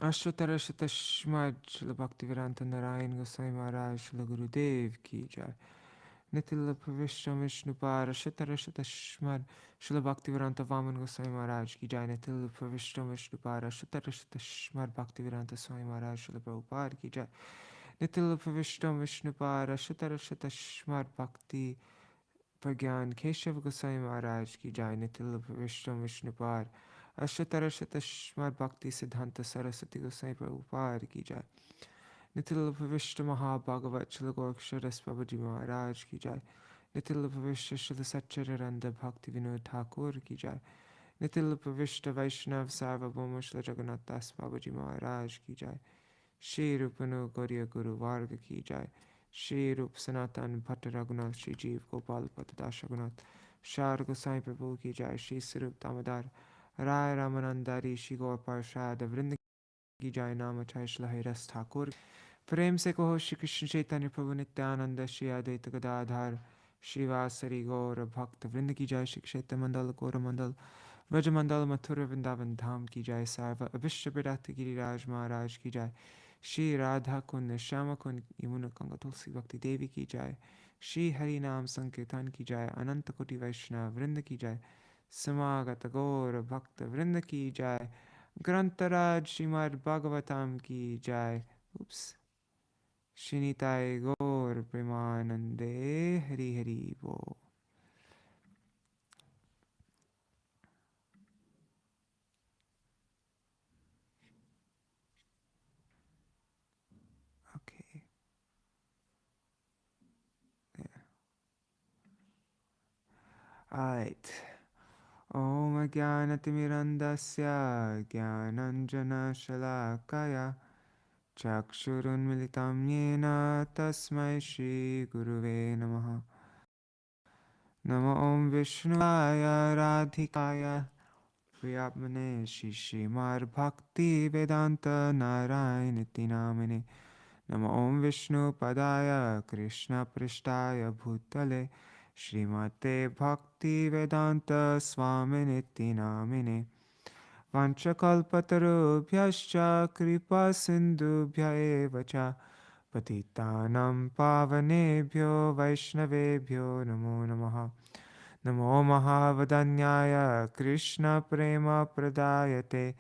Ashvatarashvatashmad Srila Bhaktivedanta Narayan Goswami Maharaj Srila Gurudev Ki Jai. Nitila Pravishram Vishnupara Shatarashatashmad Srila Bhaktivedanta Vaman Goswami Maharaj Ki Jai. Nitila Pravishram Vishnupara Shatarashatashmad Bhaktivedanta Swami Maharaj Srila Prabhupada Ki Jai. Nitila Pravishram Vishnupara Shatarashatashmad Bhakti Pragyan Keshav Goswami Maharaj Ki Jai. Nitila Pravishram Vishnupara Ashatarashatashmad Bhakti Siddhanta Saraswati Goswami Prabhupada Ki Jai. Nitila Pravishta Maha-Bhagavat Srila Goraksharas Babaji Maharaj Ki Jai. Nitila Pravishta Srila Satchidananda Bhakti Vinod Thakur Ki Jai. Nitila Pravishta Vaishnav Sarvabhauma Srila Jagannath Das Babaji Maharaj Ki Jai. Shri Rupanu Gauriya Guru Varga Ki Jai. Shri Rup Sanatan Bhatta Raghunath Shri Jeev Gopal Patadash Raghunath Shar Gosai Prabhu Ki Jai. Shri Sarup Damodar Rai Ramanandari Shri Gaur Parshad Vrinda Ki Jai. Nama Chai Shri Hairas Thakur प्रेम से कहो श्री कृष्ण चैतन्य प्रभु नित्यानंद श्री अद्वैत गदाधर श्रीवासरी गौर भक्त वृंद की जय। श्री क्षेत्र मंडल गौर मंडल व्रज मंडल मथुर वृंदावन धाम की जय। सार्व अभिष्ट विराट गिरिराज महाराज की जय। श्री राधा कुंड श्याम कुंड यमुना गंगा तुलसी भक्ति देवी की जय। श्री हरि नाम संकीर्तन की जय। अनंत कोटि वैष्णव वृंद की जय। समागत गौर भक्त वृंद की जय। ग्रंथराज श्रीमद् भागवतम की जय। उप्स Shinitai Gaur Premanande Hari Hari Bo. Okay. Yeah. Alright. Om Jnanatimirandasya Jnananjana Shalakaya Chakshurun Militam Yena Tasmai Shri Guruve Namaha. Namo Om Vishnuvaya Radhikaya Priyatmane Shri Śrīmad-Bhakti Vedanta Narayaniti Namine. Namo Om Vishnu Padaya Krishna Prishtaya Bhutale Srimate Bhakti Vedanta Swaminiti Namine. Vanchakalpatarubhyascha Kripa Sindhubhya eva cha Patitanam Pavanebhyo Vaishnavebhyo Namo Namaha. Namo Mahavadanyaya Krishna Prema Pradayate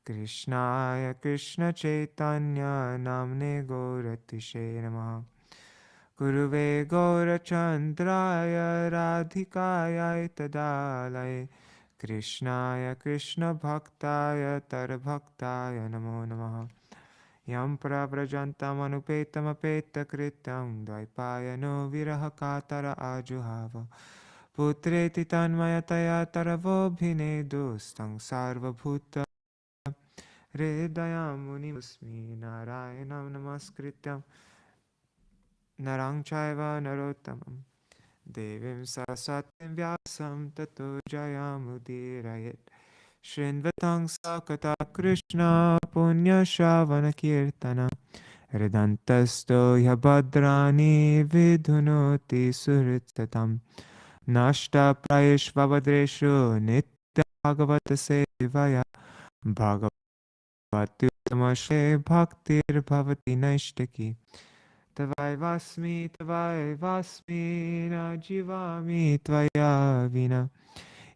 Krishnaya Krishna Chaitanya Namne Gauratishe Namaha. Guruve Gaurachandraya Radhikaya Tadalaye Krishnaya Krishna Bhaktaya Tarbhaktaya Namo Namaha. Yam Prabrajantam Anupetam Apeta Kritam Dvaipayano Viraha Katara Ajuhava Putreti Tanmayataya Taravobhine Stang Sarvabhuta Hridayam Munimusmi Narayanam Namaskrityam Narang Chaiva Narottamam Devim Saraswatim Vyasam Tato Jayamudhirayet Shrinvatang Sakata Krishna Punya Shravana Kirtana Hridantasto Yabhadrani Vidhunoti Suhritatam Nashta Prayeshvavadreshu Nitya Bhagavata Sevaya Bhagavati Utamashe Bhaktir Bhavati Naishtaki Tavai Vasmi Na Jivami Tvaya Vina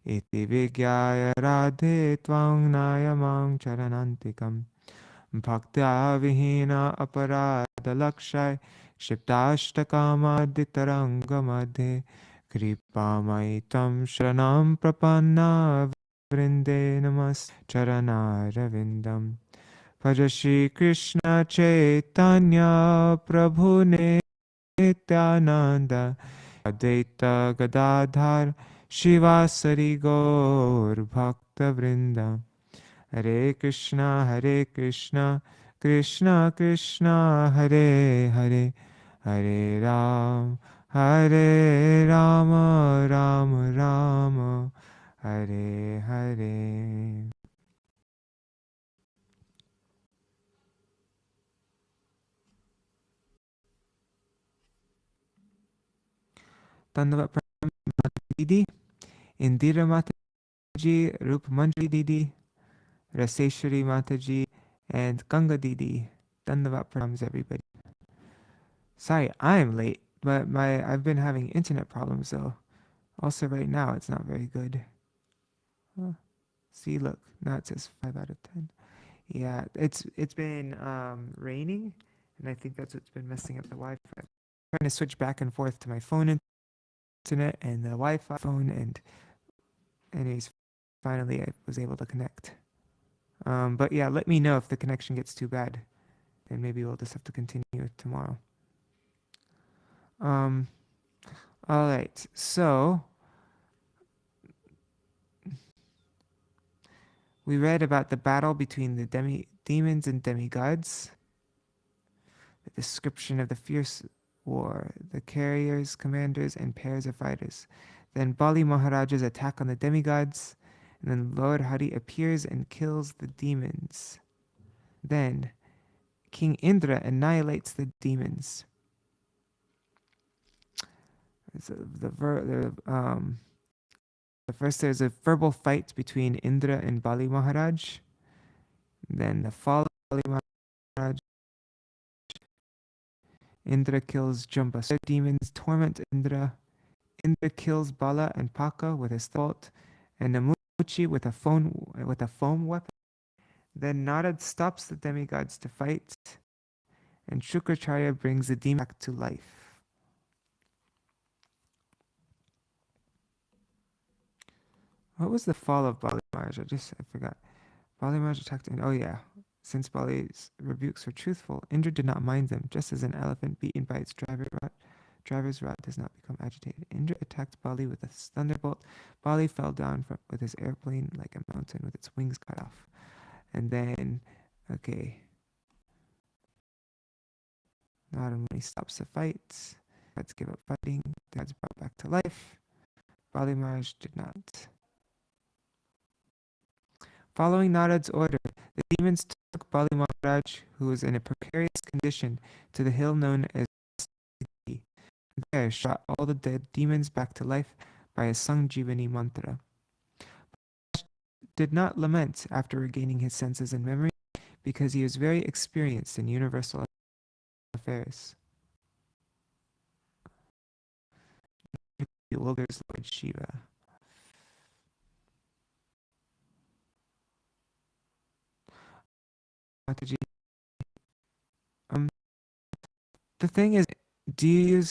Iti Vigyaya Radhe Tvang Nayamang Charanantikam Bhaktya Vihina Aparada Lakshai Shiptashtakama Ditaranga Madhe Kripamai Tam Sharanam Prapanna Vrinde Namas Charanaravindam Bhaja Shri Krishna Chaitanya Prabhu Nityananda Advaita Gadadhar Shivasari Gaur Bhakta Vrinda Hare Krishna Krishna Krishna Hare Hare Hare Ram Rama Rama Hare Hare. Tandavat Pranam Didi, Indira Mataji, Rup Manjari Didi, Raseshwari Mataji, And Ganga Didi, Dandavat pranams everybody. Sorry, I'm late, but I've been having internet problems though. Also right now it's not very good. Huh. See, look, now it says 5 out of 10. Yeah, it's been raining, and I think that's what's been messing up the Wi-Fi. I'm trying to switch back and forth to my phone internet and the Wi-Fi phone, and anyways, finally I was able to connect. But yeah, let me know if the connection gets too bad, and maybe we'll just have to continue tomorrow. All right, so we read about the battle between the demons and demigods, the description of the fierce war, the carriers, commanders, and pairs of fighters. Then Bali Maharaja's attack on the demigods, and then Lord Hari appears and kills the demons. Then King Indra annihilates the demons. So first there's a verbal fight between Indra and Bali Maharaj. Then the fall of Bali Maharaj. Indra kills Jambasura. Demons torment Indra. Indra kills Bala and Paka with his thought, and Namuchi with a foam weapon. Then Narad stops the demigods to fight, and Shukracharya brings the demon back to life. What was the fall of Bali Maharaj? I forgot. Bali Maharaj attacked, and oh yeah. Since Bali's rebukes were truthful, Indra did not mind them, just as an elephant beaten by its driver's rod does not become agitated. Indra attacked Bali with a thunderbolt. Bali fell down with his airplane like a mountain with its wings cut off. And then, okay. Narad Muni stops the fight. Let's give up fighting. The gods brought back to life. Bali Maharaj did not. Following Narad's order, the demons took Bali Maharaj, who was in a precarious condition, to the hill known as Siddhi. There shot all the dead demons back to life by a Sanjivani mantra. Maharaj did not lament after regaining his senses and memory, because he was very experienced in universal affairs. Bewilders Lord Śiva. Mataji. The thing is, do you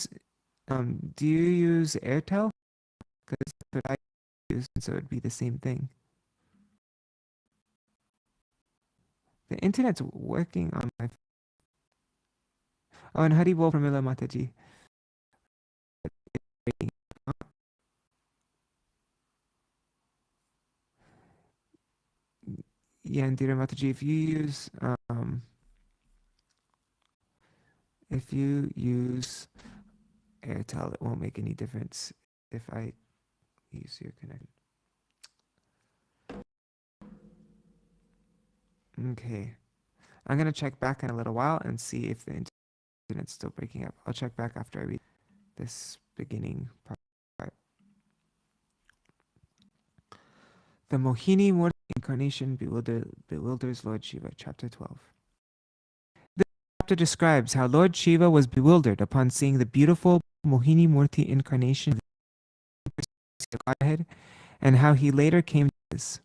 use Airtel? Because that's what I use, so it'd be the same thing. The internet's working on my. Oh, and Hari Bol Pramila Mataji. Yeah, and Dira Mataji, if you use Airtel, it won't make any difference if I use your connection. Okay. I'm going to check back in a little while and see if the internet's still breaking up. I'll check back after I read this beginning part. The Mohinī-mūrti Incarnation bewilders Lord Śiva, Chapter 12. This chapter describes how Lord Śiva was bewildered upon seeing the beautiful Mohinī-mūrti Incarnation of the Godhead, and how he later came to this.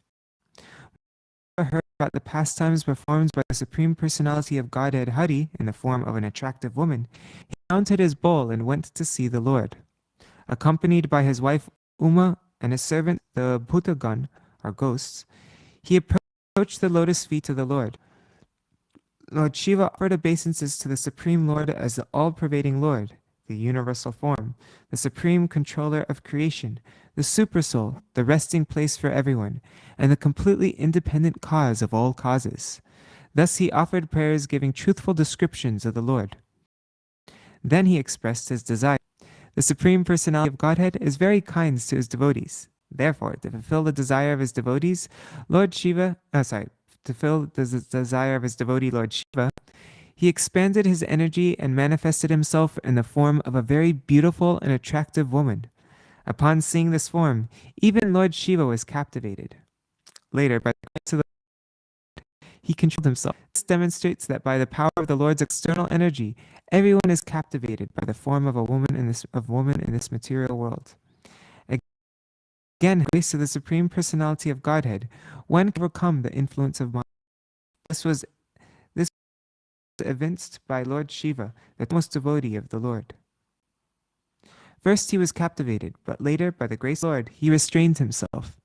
When he heard about the pastimes performed by the Supreme Personality of Godhead Hari in the form of an attractive woman, he mounted his bull and went to see the Lord. Accompanied by his wife Uma and his servant the Bhutagan, or ghosts, he approached the lotus feet of the Lord. Lord Śiva offered obeisances to the Supreme Lord as the all-pervading Lord, the universal form, the supreme controller of creation, the supersoul, the resting place for everyone, and the completely independent cause of all causes. Thus he offered prayers giving truthful descriptions of the Lord. Then he expressed his desire. The Supreme Personality of Godhead is very kind to his devotees. Therefore, to fulfill the desire of his devotees, to fulfill the desire of his devotee Lord Śiva, he expanded his energy and manifested himself in the form of a very beautiful and attractive woman. Upon seeing this form, even Lord Śiva was captivated. Later, by the grace of the Lord, he controlled himself. This demonstrates that by the power of the Lord's external energy, everyone is captivated by the form of a woman in this material world. Again, grace to the Supreme Personality of Godhead, one can overcome the influence of mind. This was evinced by Lord Shiva, the most devotee of the Lord. First he was captivated, but later, by the grace of the Lord, he restrained himself.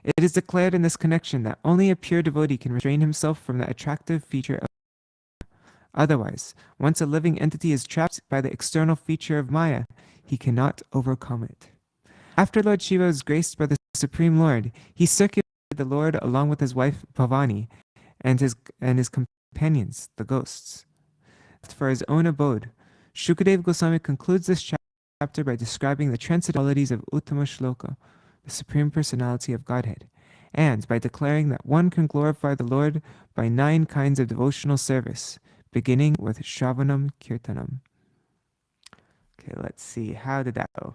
It is declared in this connection that only a pure devotee can restrain himself from the attractive feature of otherwise, once a living entity is trapped by the external feature of Maya, he cannot overcome it. After Lord Shiva was graced by the Supreme Lord, he circulated the Lord along with his wife Bhavani and his companions, the ghosts, for his own abode. Shukadeva Goswami concludes this chapter by describing the transcendental qualities of Uttama Shloka, the Supreme Personality of Godhead, and by declaring that one can glorify the Lord by 9 kinds of devotional service, beginning with Shravanam Kirtanam. Okay, let's see. How did that go?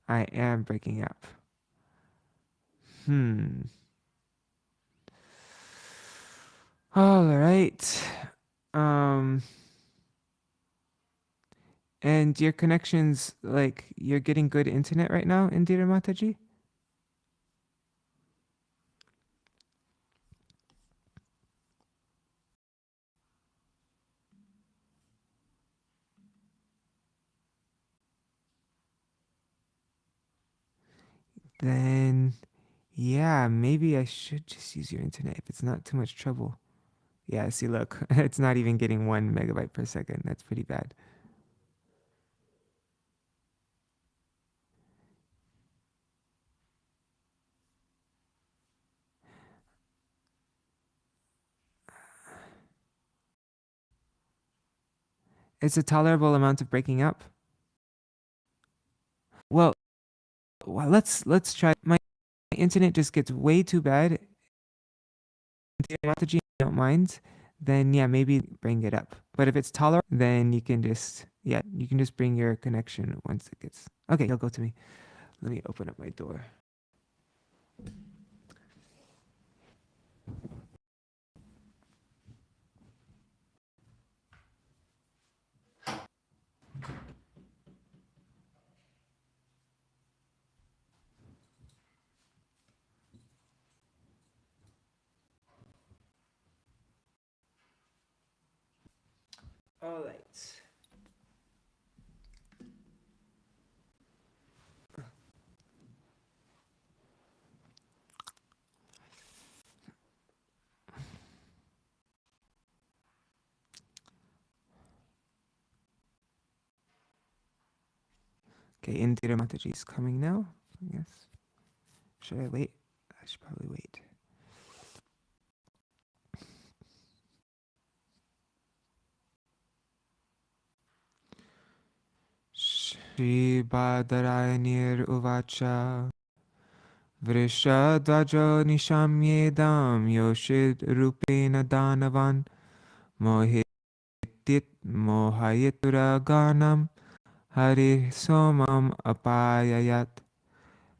I am breaking up. All right. And your connections, like, you're getting good internet right now, Indira Mataji? Then, yeah, maybe I should just use your internet if it's not too much trouble. Yeah, see, look, it's not even getting 1 megabyte per second. That's pretty bad. It's a tolerable amount of breaking up. Well, let's try. My internet just gets way too bad. If you don't mind, then yeah, maybe bring it up. But if it's tolerable, then you can just bring your connection once it gets. Okay, he'll go to me. Let me open up my door. All right. Okay, Indira Mataji is coming now, I guess. Should I wait? I should probably wait. Śrībadarāyanir uvacha Vrishadvajo nishamyedam yoshid rupena danavan mohitit mohayitura hari somam apayayat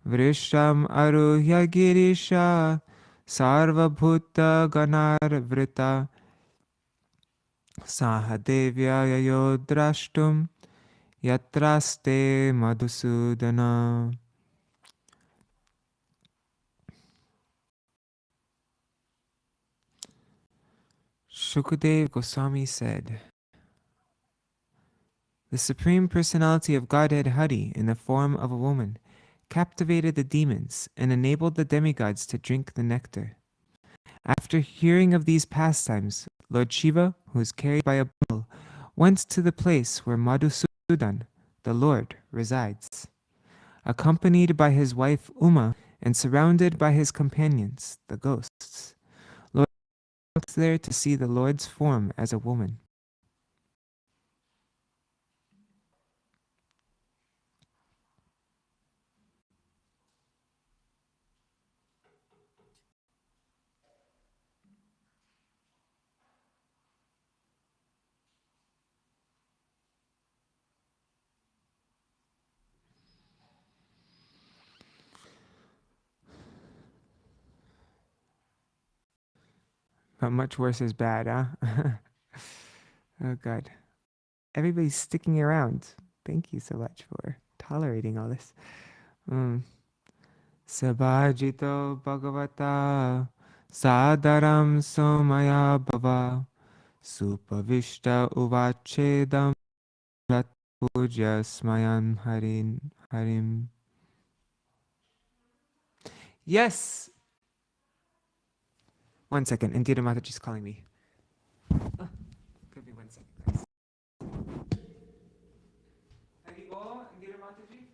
vrisham aruhya girisha sarvabhuta ganarvrita sahadevya yayodrashtum yatraste Madhusūdana. Shukadeva Goswami said, the Supreme Personality of Godhead Hari, in the form of a woman, captivated the demons and enabled the demigods to drink the nectar. After hearing of these pastimes, Lord Shiva, who was carried by a bull, went to the place where Madhusūdana, the Lord, resides. Accompanied by his wife Uma and surrounded by his companions, the ghosts, Lord went there to see the Lord's form as a woman. But much worse is bad, huh? Oh, God. Everybody's sticking around. Thank you so much for tolerating all this. Sabhajito Bhagavata Sadaram Somaya Bhava Supavishta Uvachedam Lat Puja Smayan Harim. Yes! 1 second, Indira Mataji's calling me. Give me 1 second, guys. Haribo, Indira Mataji?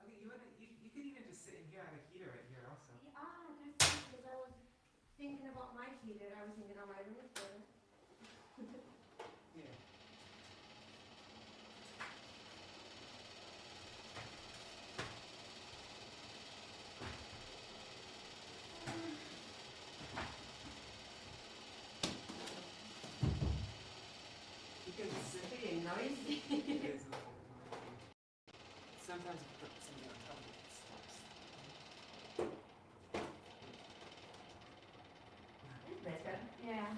Okay, you could even just sit in here. I have a heater right here also. That's funny because I was thinking about my heater. I was thinking, oh, my room is better. Yeah. Because It's pretty noisy. it is a little bit noisy. Sometimes if you put something on top of it, it stops. It's better. Yeah.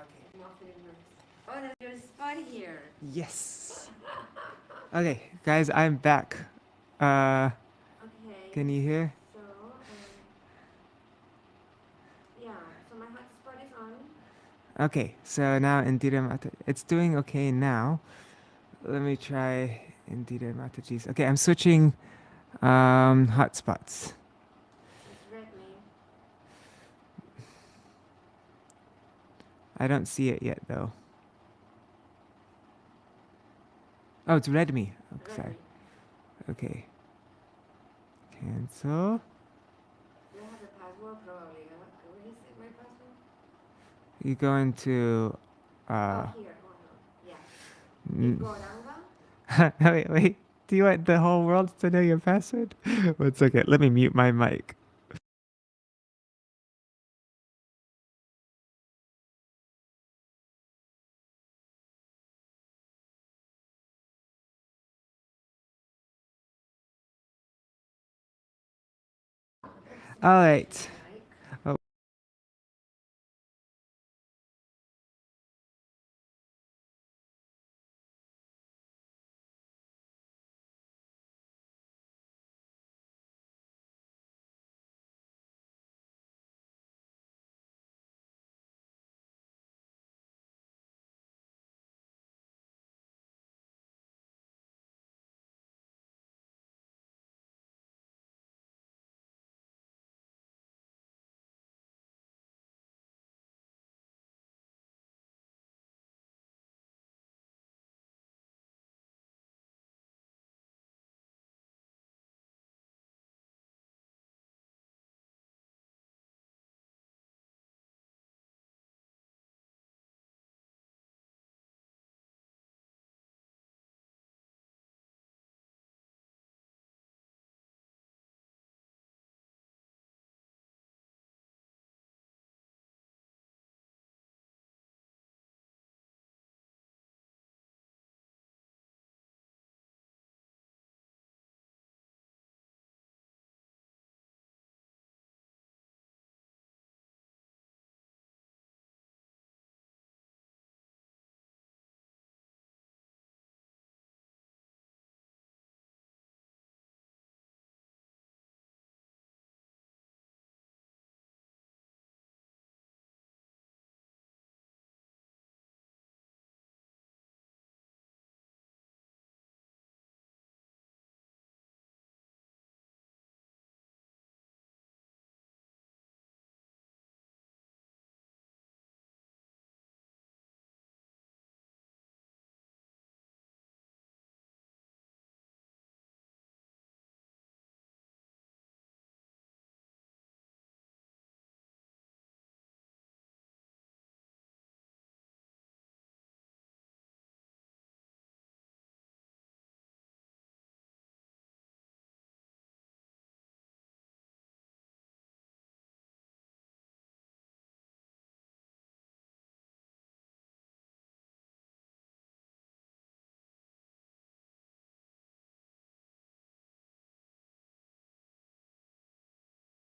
Okay. Muffin works. Oh, there's your spot here. Yes. Okay, guys, I'm back. Okay. Can you hear? So, yeah. So my hotspot is on. Okay, so now Indira Mataji. It's doing okay now. Let me try Indira Mataji's. Okay, I'm switching hotspots. It's Redmi. I don't see it yet though. Oh, it's Redmi. Oh, sorry. Okay. Cancel. Do I have a password? Probably. What is it? My password? You go into Oh, here. Hold on. Yeah. Igoranga? wait. Do you want the whole world to know your password? 1 second. Let me mute my mic. All right.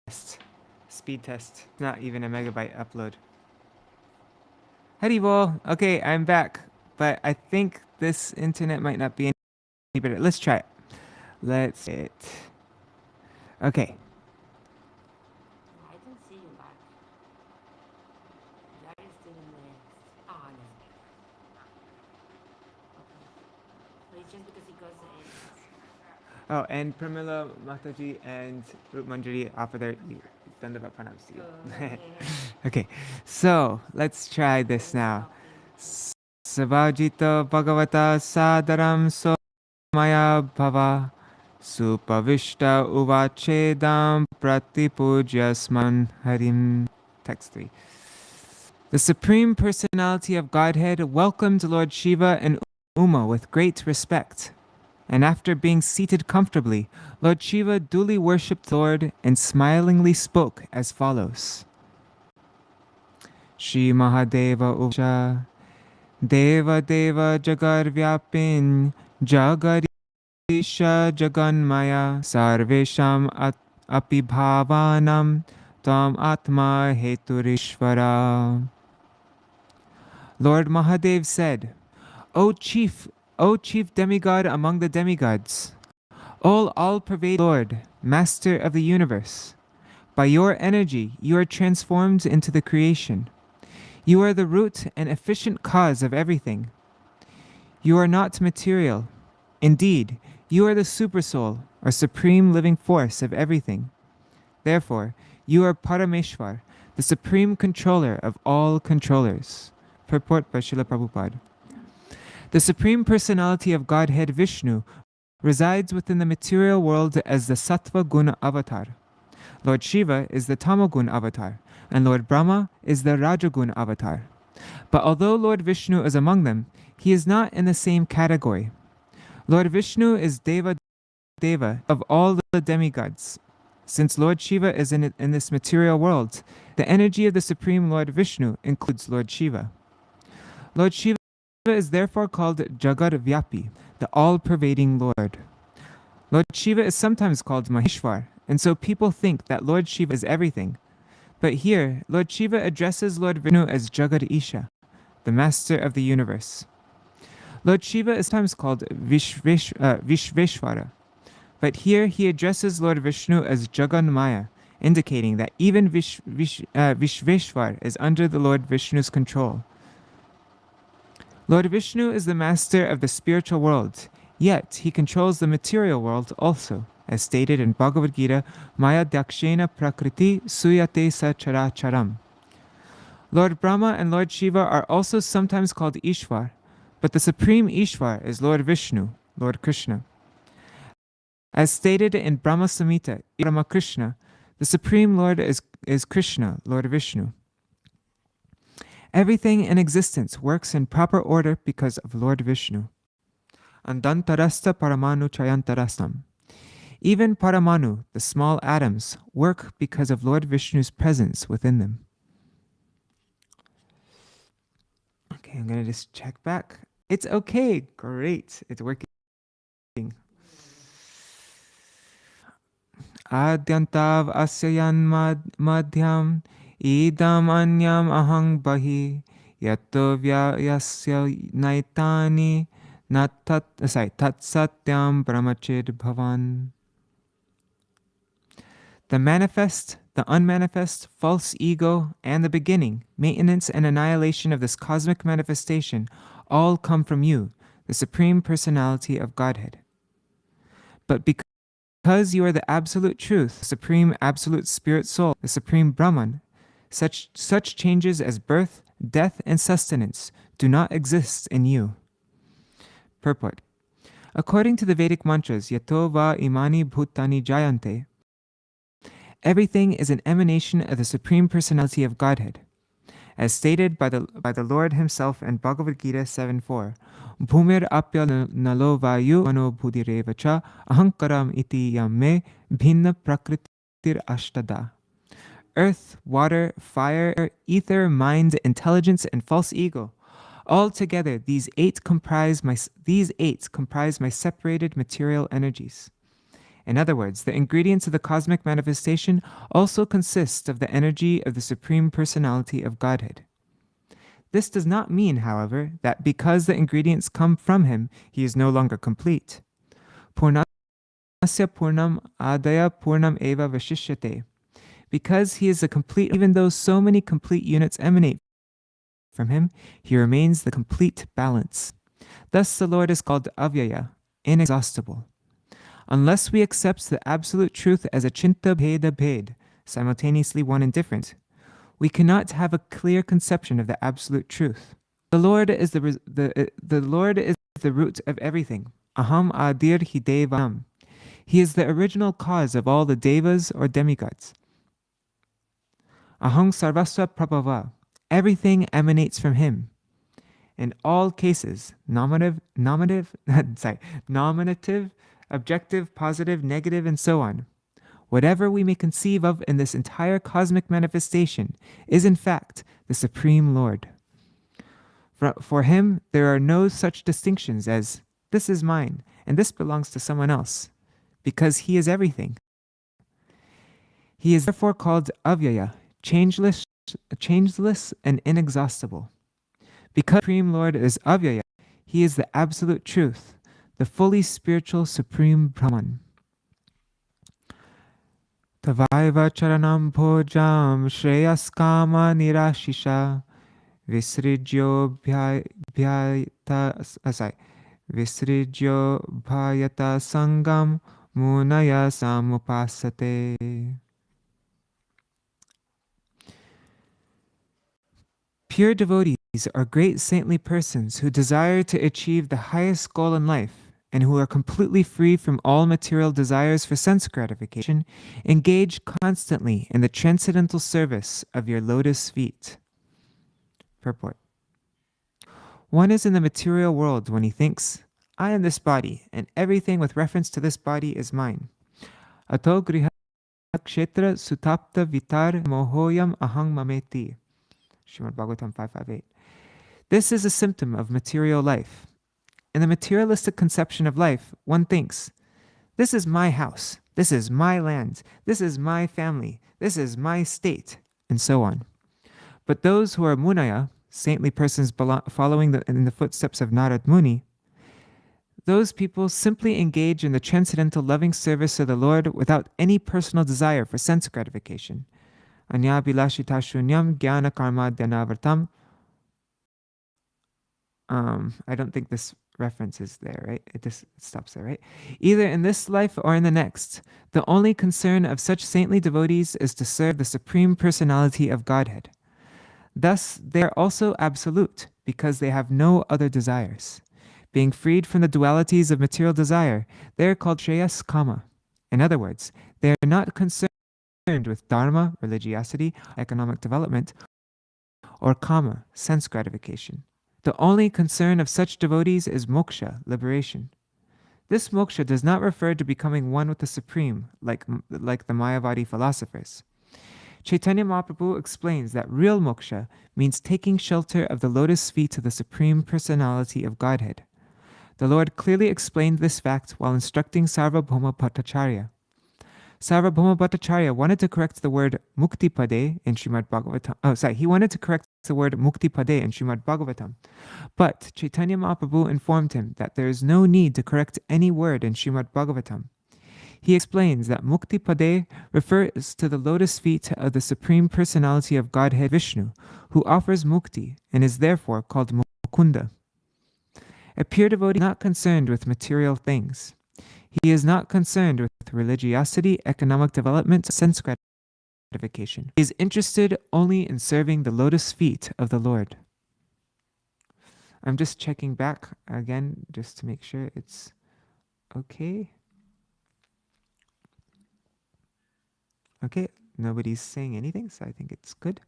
Speed test. Not even a megabyte upload. Haribol. Okay, I'm back. But I think this internet might not be any better. Let's try it. Let's it. Okay. I don't see you back. That is still in the. Ah, no. Okay. So it's just because he goes in. Oh, and Pramila Mataji and Rup Manjari offer their Dandavat pranams to you. Okay. Okay, so let's try this now. Savajita Bhagavata Sadaram Somaya Bhava Supavishta Uvachedam Pratipujyasman Harim. Text 3. The Supreme Personality of Godhead welcomed Lord Shiva and Uma with great respect. And after being seated comfortably, Lord Shiva duly worshipped the Lord and smilingly spoke as follows. Shri Mahadeva Uvacha Deva Deva Jagar Vyapin Jagarisha Jaganmaya Sarvesham Api Bhavanam Tam Atma Heturishvara. Lord Mahadev said, O chief demigod among the demigods, all-pervading Lord, Master of the universe, by your energy you are transformed into the creation. You are the root and efficient cause of everything. You are not material. Indeed, you are the supersoul, or supreme living force of everything. Therefore, you are Parameshwar, the supreme controller of all controllers. Purport by Srila Prabhupada. The Supreme Personality of Godhead Vishnu resides within the material world as the Sattva Guna avatar. Lord Shiva is the Tamagun avatar, and Lord Brahma is the Rajagun avatar. But although Lord Viṣṇu is among them, he is not in the same category. Lord Viṣṇu is Deva of all the demigods. Since Lord Shiva is in this material world, the energy of the Supreme Lord Viṣṇu includes Lord Shiva. Lord Shiva is therefore called Jagar Vyapi, the all-pervading Lord. Lord Shiva is sometimes called Maheshwar, and so people think that Lord Shiva is everything. But here, Lord Shiva addresses Lord Viṣṇu as Jagar Isha, the master of the universe. Lord Shiva is sometimes called Vishveshvara, but here he addresses Lord Viṣṇu as Jaganmaya, indicating that even Vishveshvar is under the Lord Viṣṇu's control. Lord Viṣṇu is the master of the spiritual world, yet he controls the material world also, as stated in Bhagavad Gita, Maya Dakshena Prakriti Suyate Sacharacharam. Lord Brahma and Lord Shiva are also sometimes called Ishvar, but the supreme Ishvar is Lord Viṣṇu, Lord Krishna. As stated in Brahma Samhita, Brahma Krishna, the supreme Lord is Krishna, Lord Viṣṇu. Everything in existence works in proper order because of Lord Viṣṇu. Andantarasta Paramanu Chayantarastam. Even Paramanu, the small atoms, work because of Lord Viṣṇu's presence within them. Okay, I'm going to just check back. It's okay. Great. It's working. Adyantav asyayan madhyam idam anyam ahang bahi yato vyayasya naitani tat satyam brahmachid bhavan. The manifest, the unmanifest, false ego, and the beginning, maintenance, and annihilation of this cosmic manifestation all come from you, the Supreme Personality of Godhead. But because you are the Absolute Truth, the Supreme Absolute Spirit Soul, the Supreme Brahman, such changes as birth, death, and sustenance do not exist in you. Purport. According to the Vedic mantras, Yato va imani bhutani jayante, everything is an emanation of the Supreme Personality of Godhead. As stated by the Lord himself in Bhagavad Gita 7.4, Bhumir apya nalo vayu mano buddhirevacha ahankaram iti yamme bhinna prakritir ashtada. Earth, water, fire, ether, mind, intelligence, and false ego. Altogether, these eight comprise my separated material energies. In other words, the ingredients of the cosmic manifestation also consist of the energy of the Supreme Personality of Godhead. This does not mean, however, that because the ingredients come from him, he is no longer complete. Purnasya purnam adaya purnam eva vashishyate. Because he is a complete, even though so many complete units emanate from him, he remains the complete balance. Thus the Lord is called Avyaya, inexhaustible. Unless we accept the absolute truth as a chinta bheda bhed, simultaneously one and different, we cannot have a clear conception of the absolute truth. The Lord is the Lord is the root of everything. Aham adir hi devam. He is the original cause of all the devas or demigods. Aham sarvasva prabhava. Everything emanates from him. In all cases, nominative, objective, positive, negative, and so on. Whatever we may conceive of in this entire cosmic manifestation is in fact the Supreme Lord. For him, there are no such distinctions as this is mine and this belongs to someone else, because he is everything. He is therefore called Avyaya, changeless and inexhaustible. Because the Supreme Lord is Avyaya, he is the absolute truth, the fully spiritual Supreme Brahman. Tavaiva charanam bhojam shreyaskama nirashisha visrijyo bhayata sangam munaya samupasate. Pure devotees are great saintly persons who desire to achieve the highest goal in life and who are completely free from all material desires for sense gratification, engage constantly in the transcendental service of your lotus feet. Purport. One is in the material world when he thinks, I am this body, and everything with reference to this body is mine. Ato griha kshetra sutapta vitar mohoyam ahang mameti. Śrīmad-Bhāgavatam 558. This is a symptom of material life. In the materialistic conception of life, one thinks, this is my house, this is my land, this is my family, this is my state, and so on. But those who are munaya, saintly persons following in the footsteps of Narad Muni, those people simply engage in the transcendental loving service of the Lord without any personal desire for sense gratification. Anya bilashita shunyam jnana karma dhanavartam. I don't think this reference is there, right? It just stops there, right? Either in this life or in the next, the only concern of such saintly devotees is to serve the Supreme Personality of Godhead. Thus, they are also absolute because they have no other desires. Being freed from the dualities of material desire, they are called Shreyas Kama. In other words, they are not concerned with dharma, religiosity, economic development, or kama, sense gratification. The only concern of such devotees is moksha, liberation. This moksha does not refer to becoming one with the Supreme, like the Mayavadi philosophers. Chaitanya Mahaprabhu explains that real moksha means taking shelter of the lotus feet of the Supreme Personality of Godhead. The Lord clearly explained this fact while instructing Sarvabhauma Bhattacharya. Sarvabhauma Bhattacharya wanted to correct the word Muktipade in Śrīmad-Bhāgavatam. He wanted to correct the word Muktipade in Śrīmad-Bhāgavatam. But Chaitanya Mahaprabhu informed him that there is no need to correct any word in Śrīmad-Bhāgavatam. He explains that Muktipade refers to the lotus feet of the Supreme Personality of Godhead Viṣṇu, who offers mukti and is therefore called Mukunda. A pure devotee is not concerned with material things. He is not concerned with religiosity, economic development, sense gratification. He is interested only in serving the lotus feet of the Lord. I'm just checking back again just to make sure it's okay. Okay, nobody's saying anything, so I think it's good.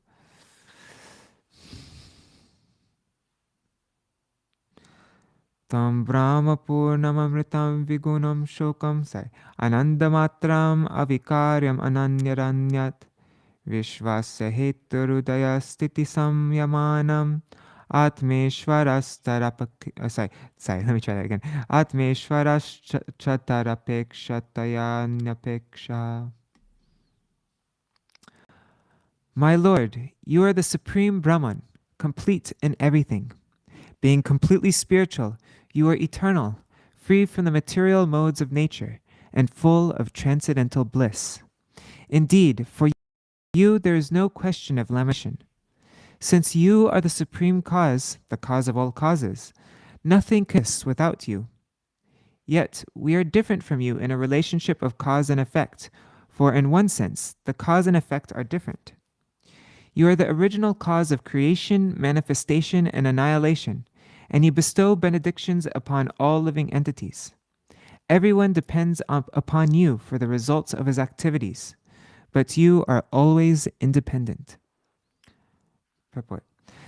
Tam Brahma Purnam Amritam Vigunam Shokam Anandamatram Avikaryam Ananyaranyat Vishvasya Heturudaya Stiti Samyamanam Sorry, let me try that again. Atmeshwaraschatarapekshatayanyapeksha. My Lord, you are the supreme Brahman, complete in everything. Being completely spiritual, you are eternal, free from the material modes of nature, and full of transcendental bliss. Indeed, for you there is no question of lamentation. Since you are the supreme cause, the cause of all causes, nothing can exist without you. Yet we are different from you in a relationship of cause and effect, for in one sense, the cause and effect are different. You are the original cause of creation, manifestation, and annihilation, and you bestow benedictions upon all living entities. Everyone depends upon you for the results of his activities, but you are always independent. Purport.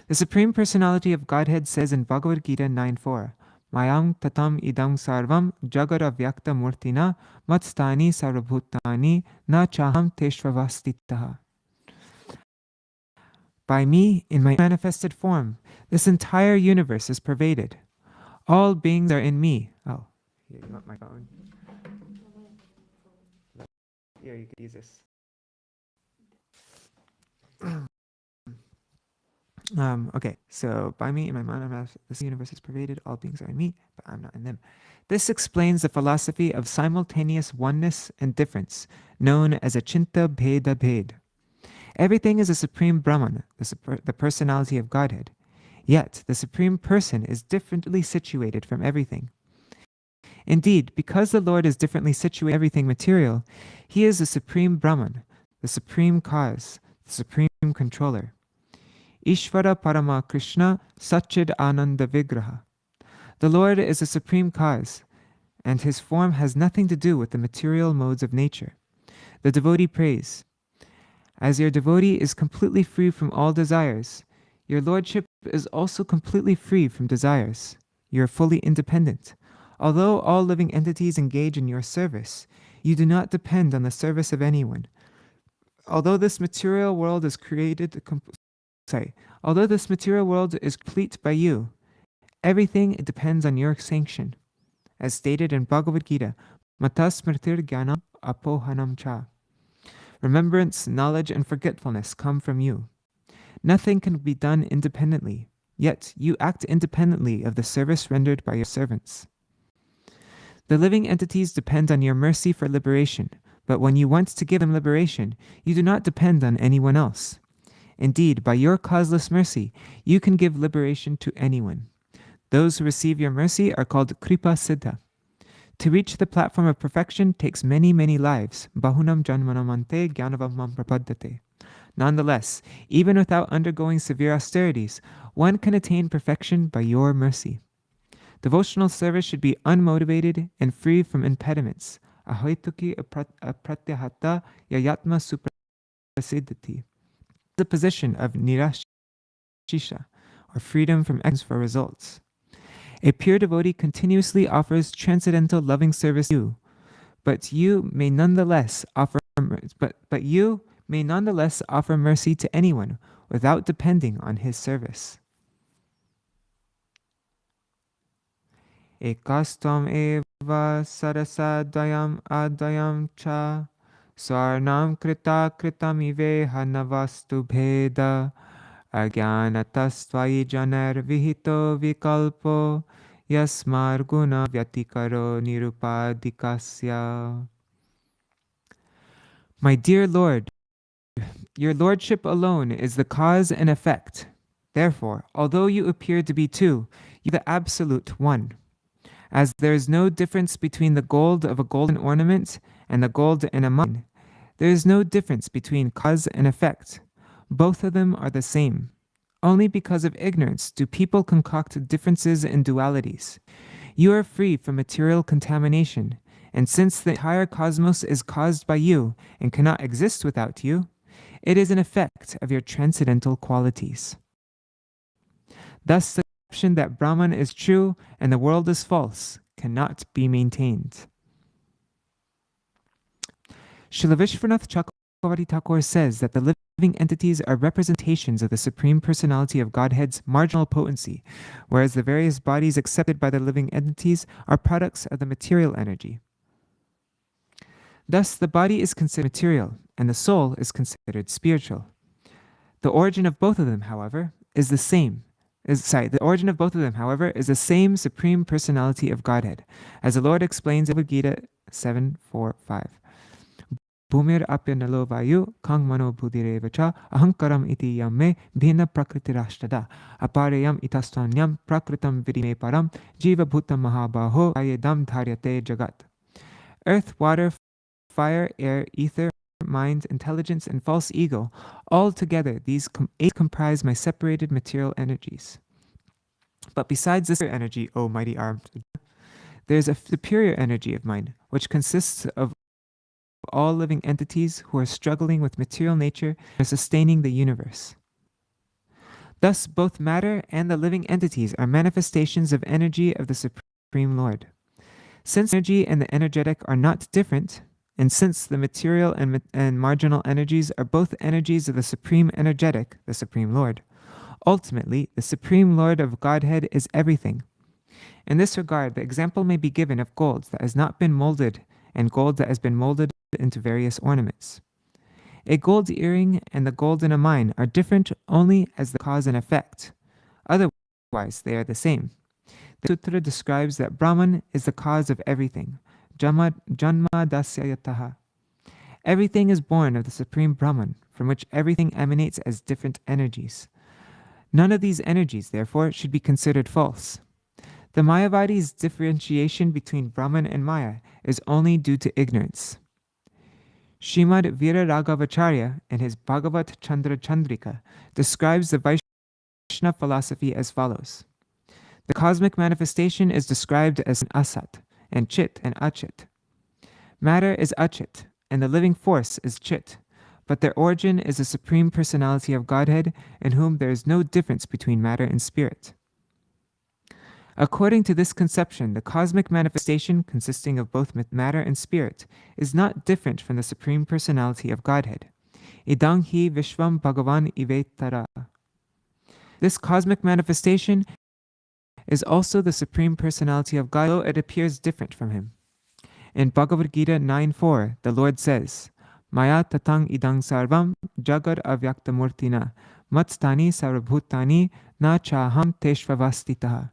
The Supreme Personality of Godhead says in Bhagavad Gita 9.4, Mayam tatam idam sarvam jagara vyakta murtina matstani sarvabhutani na chaham teshvavastitaha. By me, in my manifested form, this entire universe is pervaded. All beings are in me. Oh, here, you want my phone? Here, you could use this. Okay, so by me, in my mind, this universe is pervaded, all beings are in me, but I'm not in them. This explains the philosophy of simultaneous oneness and difference, known as Achinta Bheda Bhed. Everything is a supreme Brahman, the personality of Godhead. Yet, the Supreme Person is differently situated from everything. Indeed, because the Lord is differently situated from everything material, He is the Supreme Brahman, the Supreme Cause, the Supreme Controller. Ishvara Parama Krishna Satchid Ananda Vigraha. The Lord is the Supreme Cause, and His form has nothing to do with the material modes of nature. The devotee prays, as your devotee is completely free from all desires, your Lordship is also completely free from desires. You are fully independent. Although all living entities engage in your service, you do not depend on the service of anyone. Although this material world is complete by you, everything depends on your sanction. As stated in Bhagavad Gita, Mata smritir jnanam apohanam cha. Remembrance, knowledge, and forgetfulness come from you. Nothing can be done independently, yet you act independently of the service rendered by your servants. The living entities depend on your mercy for liberation, but when you want to give them liberation, you do not depend on anyone else. Indeed, by your causeless mercy, you can give liberation to anyone. Those who receive your mercy are called Kripa Siddha. To reach the platform of perfection takes many, many lives. Bahunam janmanamante jnanavam prapaddate. Nonetheless, even without undergoing severe austerities, one can attain perfection by your mercy. Devotional service should be unmotivated and free from impediments. Ahoituki apratyahata yayatma suprasiddhati. The position of nirashisha, or freedom from actions for results. A pure devotee continuously offers transcendental loving service to you, but you may nonetheless offer mercy to anyone without depending on his service. Ekastam eva sarasadayam adayam cha sarnam krita kritamive hanavastu bheda Agyanatastvai janar vihito vikalpo yasmar guna vyatikaro nirupadikasya. My dear Lord, your Lordship alone is the cause and effect. Therefore, although you appear to be two, you are the absolute one. As there is no difference between the gold of a golden ornament and the gold in a mine, there is no difference between cause and effect. Both of them are the same. Only because of ignorance do people concoct differences and dualities. You are free from material contamination, and since the entire cosmos is caused by you and cannot exist without you, it is an effect of your transcendental qualities. Thus, the conception that Brahman is true and the world is false cannot be maintained. Srila Vishwanath Bhagavati Thakur says that the living entities are representations of the Supreme Personality of Godhead's marginal potency, whereas the various bodies accepted by the living entities are products of the material energy. Thus, the body is considered material, and the soul is considered spiritual. The origin of both of them, however, is the same. The origin of both of them, however, is the same Supreme Personality of Godhead, as the Lord explains in Bhagavad Gita 7:4-5. Bhumir apya nalo vayu kang mano buddhirevacha ahankaram iti yamme bhina prakritirashtada aparayam itastanyam prakritam vidime param jiva bhutam mahabaho ayedam dharyate jagat. Earth, water, fire, air, ether, mind, intelligence, and false ego, all together these eight comprise my separated material energies. But besides this energy, O mighty armed, there is a superior energy of mine, which consists of all living entities who are struggling with material nature and sustaining the universe. Thus, both matter and the living entities are manifestations of energy of the Supreme Lord. Since energy and the energetic are not different, and since the material and marginal energies are both energies of the Supreme Energetic, the Supreme Lord, ultimately, the Supreme Lord of Godhead is everything. In this regard, the example may be given of gold that has not been molded and gold that has been molded into various ornaments. A gold earring and the gold in a mine are different only as the cause and effect. Otherwise, they are the same. The sutra describes that Brahman is the cause of everything. Janma dasya yataha. Everything is born of the Supreme Brahman, from which everything emanates as different energies. None of these energies, therefore, should be considered false. The Mayavadi's differentiation between Brahman and Maya is only due to ignorance. Śrīmad-Vīraraghavacharya, in his Bhagavat Chandra Chandrika, describes the Vaishnava philosophy as follows. The cosmic manifestation is described as an asat, and chit and achit. Matter is achit, and the living force is chit, but their origin is the Supreme Personality of Godhead, in whom there is no difference between matter and spirit. According to this conception, the cosmic manifestation, consisting of both matter and spirit, is not different from the Supreme Personality of Godhead. Idang hi vishvam bhagavan ivetara. This cosmic manifestation is also the Supreme Personality of God, though it appears different from him. In Bhagavad Gita 9:4, the Lord says, Maya tatang idang sarvam jagad avyaktamurtina matstani sarvabhutani na chaham teshvavastitaha.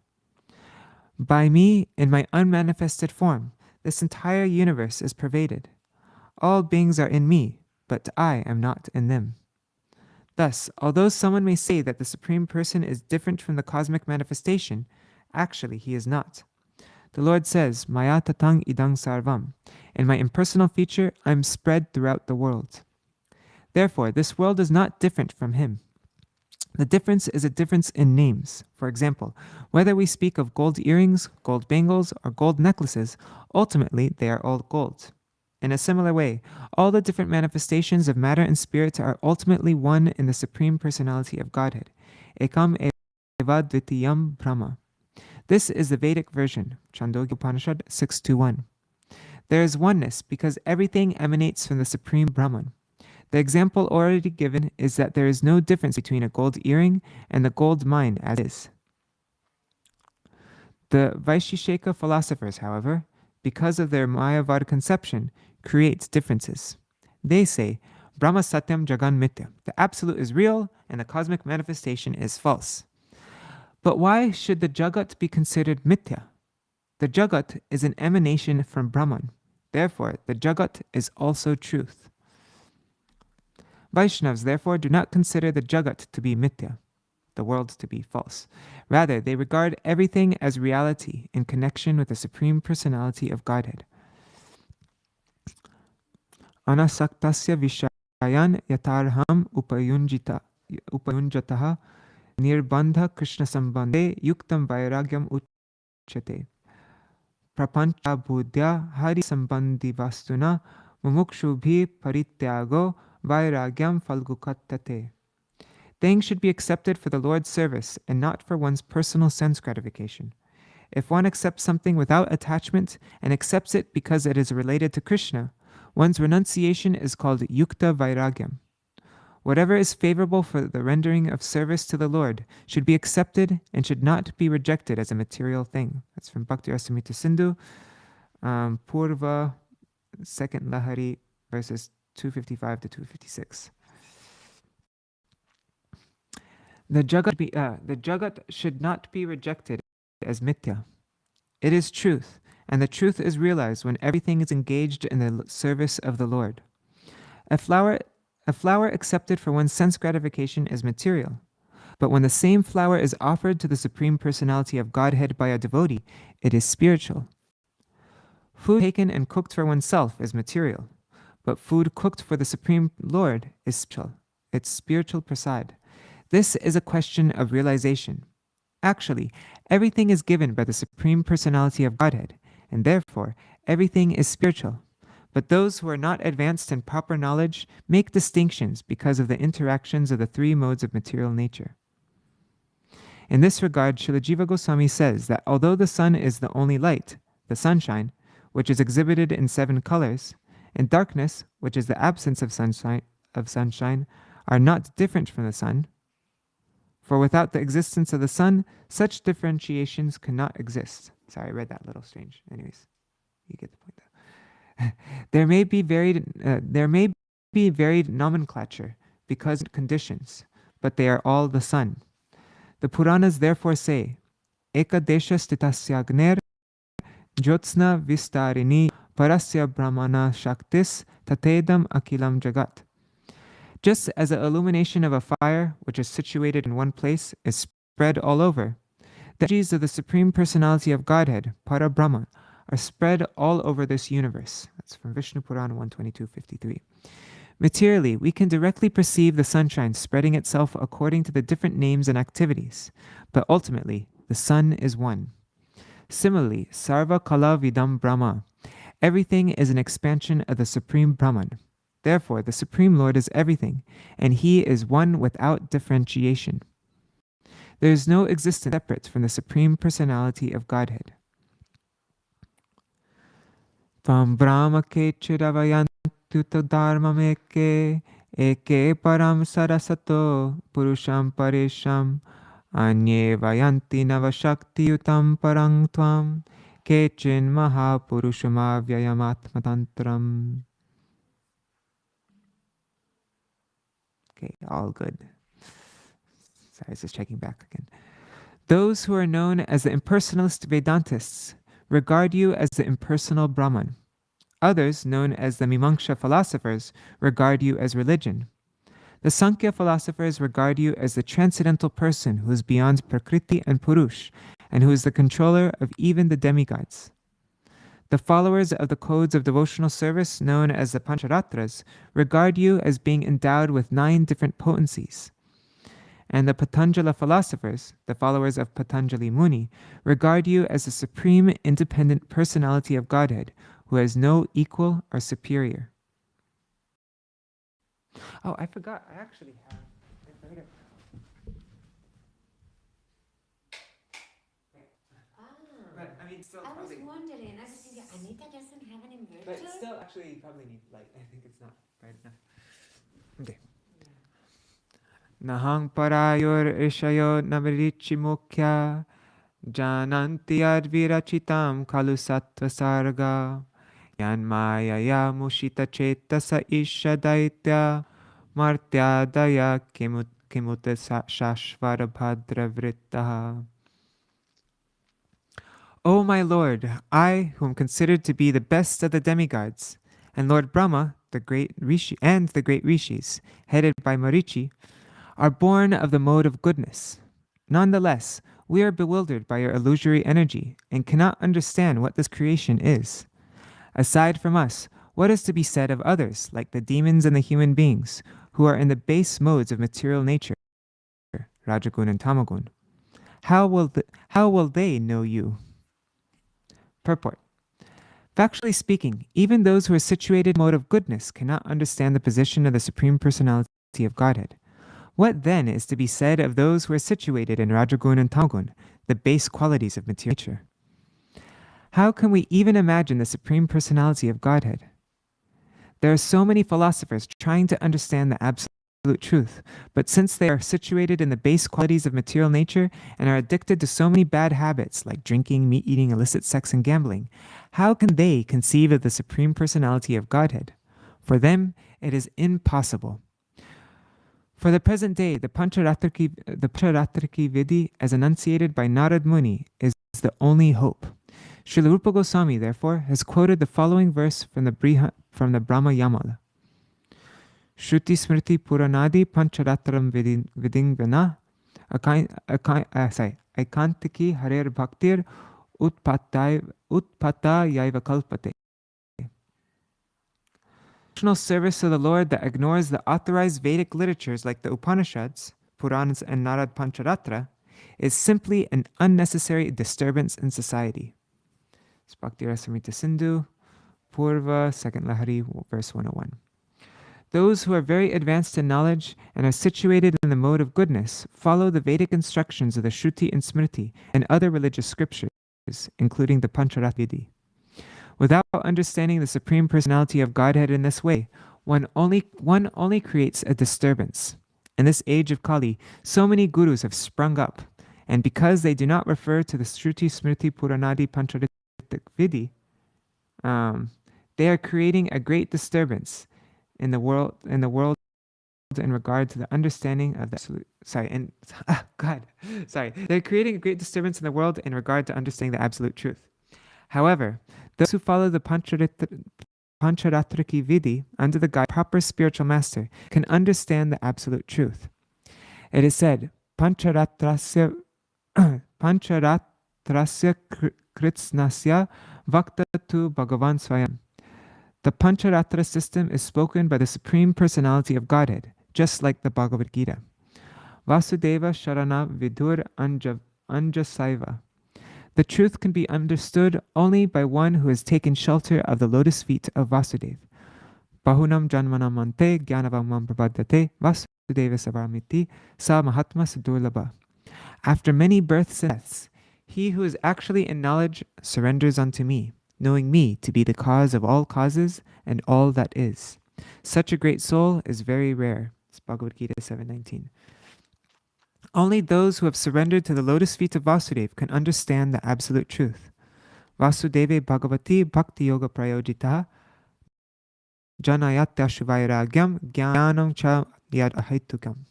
By me, in my unmanifested form, this entire universe is pervaded. All beings are in me, but I am not in them. Thus, although someone may say that the Supreme Person is different from the cosmic manifestation, actually he is not. The Lord says, Maya tatang idang sarvam. In my impersonal feature, I am spread throughout the world. Therefore, this world is not different from him. The difference is a difference in names. For example, whether we speak of gold earrings, gold bangles, or gold necklaces, ultimately they are all gold. In a similar way, all the different manifestations of matter and spirit are ultimately one in the Supreme Personality of Godhead. Ekam eva dvitiyam Brahma. This is the Vedic version, Chandogya Upanishad 6.2.1. There is oneness because everything emanates from the Supreme Brahman. The example already given is that there is no difference between a gold earring and the gold mine as is. The Vaisheshika philosophers, however, because of their Mayavad conception, create differences. They say, Brahma Satyam Jagan Mithya. The Absolute is real and the cosmic manifestation is false. But why should the Jagat be considered Mithya? The Jagat is an emanation from Brahman. Therefore, the Jagat is also truth. Vaishnavas therefore do not consider the Jagat to be Mithya, the world to be false. Rather, they regard everything as reality in connection with the Supreme Personality of Godhead. Anasaktasya vishayan yatarham upayunjataha nirbandha krishna sambandhe yuktam vairagyam uchyate. Prapancha buddhya hari sambandhi vastuna mumukshubhi parityago vairagyam falgukattate. Things should be accepted for the Lord's service and not for one's personal sense gratification. If one accepts something without attachment and accepts it because it is related to Krishna, One's renunciation is called yukta vairagyam. Whatever is favorable for the rendering of service to the Lord should be accepted and should not be rejected as a material thing. That's from Bhakti Rasamrita Sindhu, Purva, second Lahari, verses 255 to 256. The Jagat should not be rejected as mithya. It is truth, and the truth is realized when everything is engaged in the service of the Lord. A flower accepted for one's sense gratification is material, but when the same flower is offered to the Supreme Personality of Godhead by a devotee, it is spiritual. Food taken and cooked for oneself is material, but food cooked for the Supreme Lord is spiritual. It's spiritual prasad. This is a question of realization. Actually, everything is given by the Supreme Personality of Godhead, and therefore everything is spiritual. But those who are not advanced in proper knowledge make distinctions because of the interactions of the three modes of material nature. In this regard, Srila Jiva Goswami says that although the sun is the only light, the sunshine, which is exhibited in 7 colors, and darkness, which is the absence of sunshine, are not different from the sun. For without the existence of the sun, such differentiations cannot exist. Sorry, I read that a little strange. Anyways, you get the point though. There may be varied nomenclature because of conditions, but they are all the sun. The Puranas therefore say, Ekadesha stitasya agner jyotsna vistarini parasya brahmana shaktis tatedam akilam jagat. Just as the illumination of a fire, which is situated in one place, is spread all over, the energies of the Supreme Personality of Godhead, Parabrahma, are spread all over this universe. That's from Vishnu Purana 122.53. Materially, we can directly perceive the sunshine spreading itself according to the different names and activities, but ultimately, the sun is one. Similarly, Sarva Kala Vidam Brahma. Everything is an expansion of the Supreme Brahman. Therefore, the Supreme Lord is everything, and He is one without differentiation. There is no existence separate from the Supreme Personality of Godhead. Tvam Brahma ke chidavayantu dharma meke eke param sarasato purusham paresham anye vayanti navashakti utam parang tvam kechin mahapurushamavyayamatmatantram. Okay, all good. Sorry, I was just checking back again. Those who are known as the impersonalist Vedantists regard you as the impersonal Brahman. Others, known as the Mimamsa philosophers, regard you as religion. The Sankhya philosophers regard you as the transcendental person who is beyond Prakriti and Purush, and who is the controller of even the demigods. The followers of the codes of devotional service, known as the Pancharatras, regard you as being endowed with 9 different potencies. And the Patanjala philosophers, the followers of Patanjali Muni, regard you as the supreme independent personality of Godhead, who has no equal or superior. Oh, I forgot. I actually have. But I mean, still I was probably. wondering, I was thinking, Anita doesn't have an inverter? But still, actually, you probably need light. I think it's not bright enough. Okay. Nahang parayor ishayo navarichi mukhya jananti advirachitam kalu sattva sarga yanmayaya mushita chetasa isha daitya martyadaya kimuta shashvara bhadra vrittaha. O my Lord, I, who am considered to be the best of the demigods, and Lord Brahma, the great Rishi, and the great Rishis, headed by Marichi, are born of the mode of goodness. Nonetheless, we are bewildered by your illusory energy and cannot understand what this creation is. Aside from us, what is to be said of others, like the demons and the human beings, who are in the base modes of material nature, Rajagun and Tamagun? How will they know you? Purport. Factually speaking, even those who are situated in the mode of goodness cannot understand the position of the Supreme Personality of Godhead. What then is to be said of those who are situated in Rajagun and Tamagun, the base qualities of material nature? How can we even imagine the Supreme Personality of Godhead? There are so many philosophers trying to understand the absolute truth, but since they are situated in the base qualities of material nature and are addicted to so many bad habits like drinking, meat eating, illicit sex, and gambling, how can they conceive of the Supreme Personality of Godhead? For them, it is impossible. For the present day, the Pancharatraki Vidi, as enunciated by Narad Muni, is the only hope. Srila Rupa Goswami, therefore, has quoted the following verse from the Brahma Yamala. Shruti Smriti Puranadi Pancharatram Vidingvana Aikantiki Harer Bhaktir Utpata Yaiva Kalpate. Devotional service of the Lord that ignores the authorized Vedic literatures like the Upanishads, Puranas, and Narad Pancharatra is simply an unnecessary disturbance in society. Bhakti Rasamrita Sindhu, Purva, 2nd Lahari, verse 101. Those who are very advanced in knowledge and are situated in the mode of goodness follow the Vedic instructions of the Shruti and Smriti and other religious scriptures, including the Pancharatra Vidi. Without understanding the Supreme Personality of Godhead in this way, one only creates a disturbance. In this age of Kali, so many gurus have sprung up, and because they do not refer to the Shruti, Smriti, Puranadi, Pancharatta Vidi, they are creating a great disturbance in the world in regard to the understanding of the absolute. They're creating a great disturbance in the world in regard to understanding the absolute truth. However, those who follow the Pancharatraki Vidi under the guide of a proper spiritual master can understand the absolute truth. It is said, Pancharatrasya Kritsnasya Vakta tu Bhagavan Swayam. The Pancharatra system is spoken by the Supreme Personality of Godhead, just like the Bhagavad Gita. Vasudeva Sharana Vidur Anjasaiva. The truth can be understood only by one who has taken shelter of the lotus feet of Vasudeva. Bahunam Janmanam Ante Jnanavamam Prabhaddate Vasudeva Savarmiti Sa Mahatma Sadurlabha. After many births and deaths, he who is actually in knowledge surrenders unto me, knowing me to be the cause of all causes and all that is. Such a great soul is very rare. It's Bhagavad Gita 7:19. Only those who have surrendered to the lotus feet of Vasudeva can understand the absolute truth. Vasudeve Bhagavati Bhakti Yoga Prayojita Janayatya Shivairagyam Jnanam Cha Yadahaitukam.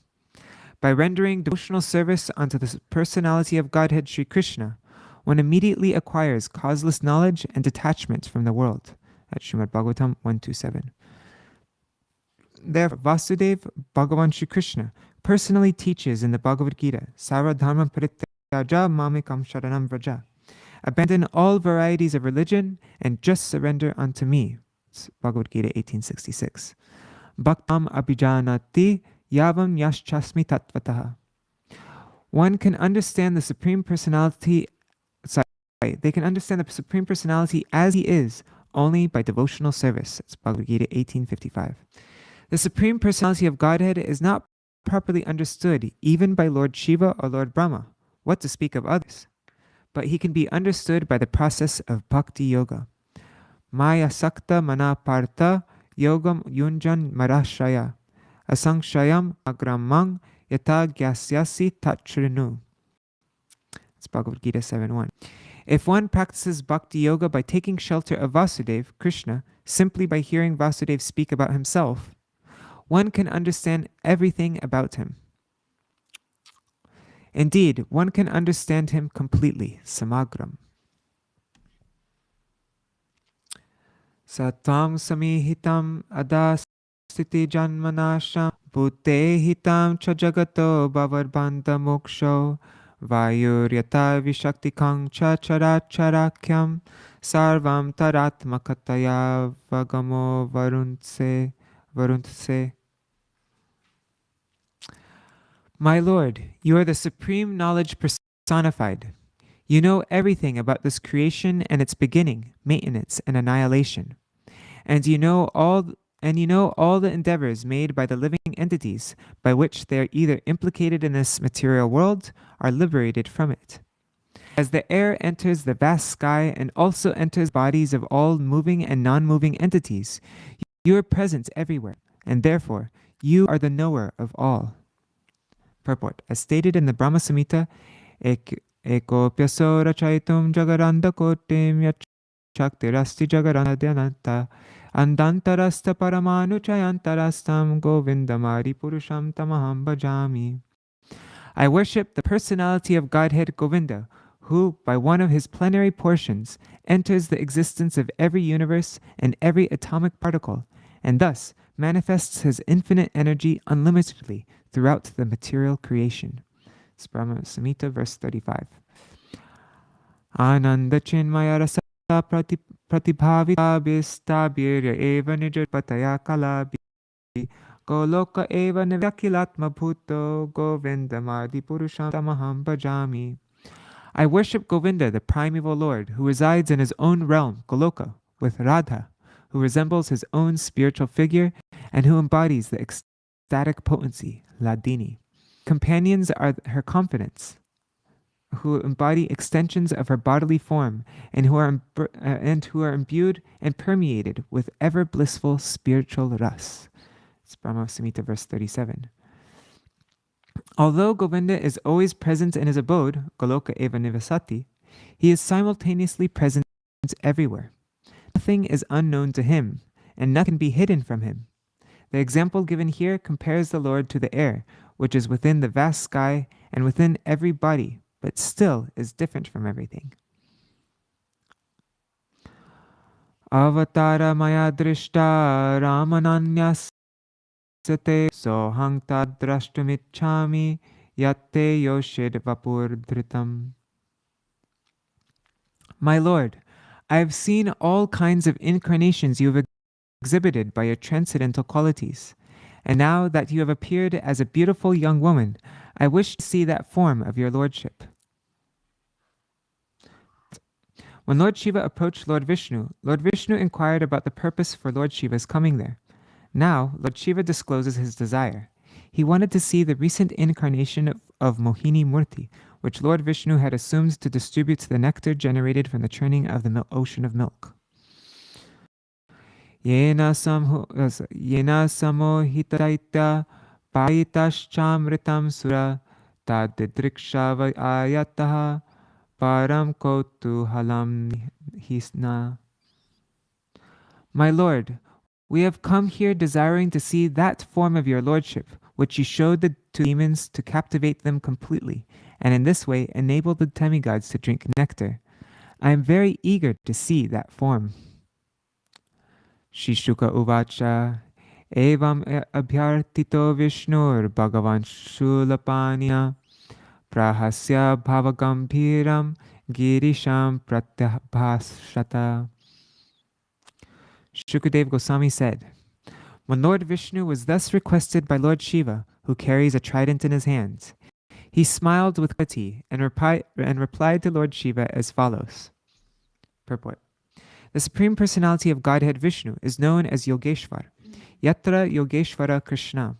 By rendering devotional service unto the personality of Godhead Sri Krishna, one immediately acquires causeless knowledge and detachment from the world. At Śrīmad-Bhāgavatam 127. Therefore, Vasudeva Bhagavan Sri Krishna personally teaches in the Bhagavad Gita, Sarva Dharma Parityaja Mamikam Sharanam Vraja. Abandon all varieties of religion and just surrender unto me. It's Bhagavad Gita 1866. Bhaktam Abhijanati Yavam Yaschasmi Tatvataha. One can understand the Supreme Personality. They can understand the Supreme Personality as he is only by devotional service. It's Bhagavad Gita 1855. The Supreme Personality of Godhead is not properly understood even by Lord Śiva or Lord Brahma, what to speak of others. But he can be understood by the process of Bhakti Yoga. Maya Sakta Manaparta Yogam Yunjan Marashaya Asangshayam Agramang Yata Gyasyasi Tatrinu. It's Bhagavad Gita 7:1. If one practices Bhakti Yoga by taking shelter of Vasudeva, Krishna, simply by hearing Vasudeva speak about himself, one can understand everything about him. Indeed, one can understand him completely, samagram. Satam samihitam adastiti janmanasham bhutehitam cha jagato bhavarbandha moksho vayuryata vishaktikang cha characharakyam sarvam taratmakataya vagamo varuntse. My Lord, you are the supreme knowledge personified. You know everything about this creation and its beginning, maintenance, and annihilation. And you know all the endeavors made by the living entities by which they are either implicated in this material world or liberated from it. As the air enters the vast sky and also enters bodies of all moving and non-moving entities, You are present everywhere, and therefore you are the knower of all. Purport. As stated in the Brahma Samhita, Eko pyasora chaitum jagaranda kotim yachaktirasti jagaranda andantarasta paramanu chayantarastam govindamari purusham tamaham bhajami. I worship the personality of Godhead Govinda, who, by one of his plenary portions, enters the existence of every universe and every atomic particle, and thus manifests his infinite energy unlimitedly throughout the material creation. Brahma Samhita, verse 35. Ananda chinmaya rasa pratibhavita bistabirya eva nijapataya kalabi goloka eva nivyakilatma bhuto govindamadi purusham tamaham bhajami. I worship Govinda, the primeval Lord, who resides in his own realm, Goloka, with Radha, who resembles his own spiritual figure and who embodies the ecstatic potency, Ladini. Companions are her confidants, who embody extensions of her bodily form and who are imbued and permeated with ever blissful spiritual ras. It's Brahma Samhita, verse 37. Although Govinda is always present in his abode, Goloka eva nivasati, he is simultaneously present everywhere. Nothing is unknown to him, and nothing can be hidden from him. The example given here compares the Lord to the air, which is within the vast sky and within every body, but still is different from everything. Avatara maya drishta ramananyas sohang tad drashtumichami yatte yoshid vapur dhritam. My Lord, I have seen all kinds of incarnations you have exhibited by your transcendental qualities, and now that you have appeared as a beautiful young woman, I wish to see that form of your lordship. When Lord Shiva approached Lord Viṣṇu inquired about the purpose for Lord Shiva's coming there. Now, Lord Shiva discloses his desire. He wanted to see the recent incarnation of Mohinī-mūrti, which Lord Viṣṇu had assumed to distribute the nectar generated from the churning of the ocean of milk. Yena samohitaitya payitaschamritam sura tadidrikshava ayataha param kotu halam hisna. My Lord, we have come here desiring to see that form of your lordship, which you showed the two demons to captivate them completely, and in this way enable the demigods to drink nectar. I am very eager to see that form. Shishuka uvacha evam abhyartito Vishnur Bhagavan Shulapaniya prahasya bhavagambiram girisham pratyabhasrata. Shukadev Goswami said, when Lord Viṣṇu was thus requested by Lord Shiva, who carries a trident in his hands, he smiled with pity and replied to Lord Shiva as follows. Purport. The Supreme Personality of Godhead Viṣṇu is known as Yogeshvar, Yatra Yogeshvara Krishna.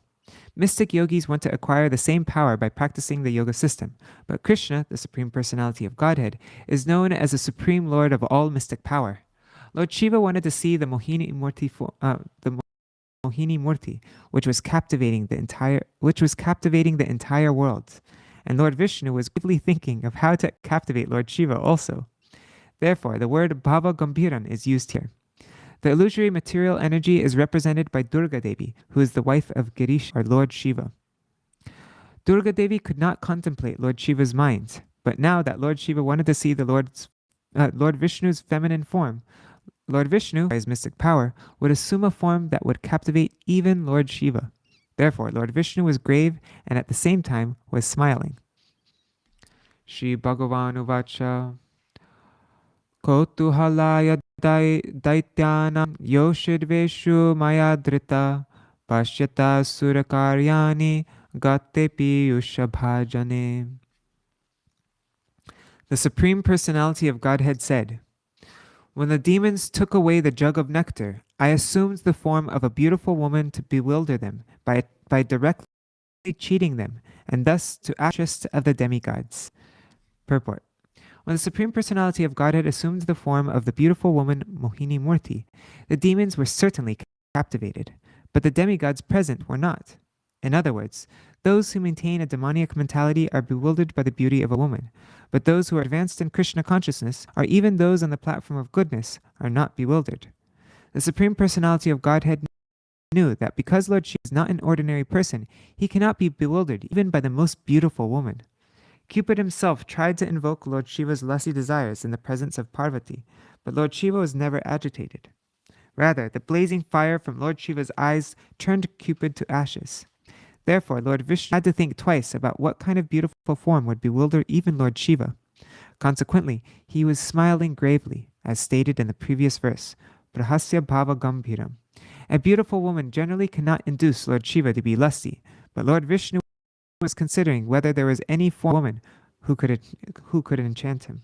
Mystic yogis want to acquire the same power by practicing the yoga system, but Krishna, the Supreme Personality of Godhead, is known as the Supreme Lord of all mystic power. Lord Shiva wanted to see the Mohinī-mūrti, which was captivating the entire world, and Lord Viṣṇu was gravely thinking of how to captivate Lord Shiva also. Therefore, the word Bhava Gambiran is used here. The illusory material energy is represented by Durga Devi, who is the wife of Girish, or Lord Shiva. Durga Devi could not contemplate Lord Shiva's mind, but now that Lord Shiva wanted to see the Lord Viṣṇu's feminine form, Lord Viṣṇu, by his mystic power, would assume a form that would captivate even Lord Shiva. Therefore, Lord Viṣṇu was grave and at the same time was smiling. Shri Bhagavan Uvacha Kotuhalaya Daityanam Yoshidveshu Mayadrita Pashyata Surakaryani Gatepi Yushabhajane. The Supreme Personality of Godhead said, when the demons took away the jug of nectar, I assumed the form of a beautiful woman to bewilder them by directly cheating them, and thus to interest of the demigods. Purport. When the Supreme Personality of Godhead assumed the form of the beautiful woman Mohinī-mūrti, the demons were certainly captivated, but the demigods present were not. In other words, those who maintain a demoniac mentality are bewildered by the beauty of a woman, but those who are advanced in Krishna consciousness, or even those on the platform of goodness, are not bewildered. The Supreme Personality of Godhead knew that because Lord Shiva is not an ordinary person, he cannot be bewildered even by the most beautiful woman. Cupid himself tried to invoke Lord Shiva's lusty desires in the presence of Parvati, but Lord Shiva was never agitated. Rather, the blazing fire from Lord Shiva's eyes turned Cupid to ashes. Therefore, Lord Viṣṇu had to think twice about what kind of beautiful form would bewilder even Lord Shiva. Consequently, he was smiling gravely, as stated in the previous verse, Prahasya Bhava Gambhiram. A beautiful woman generally cannot induce Lord Shiva to be lusty, but Lord Viṣṇu was considering whether there was any form of woman who could enchant him.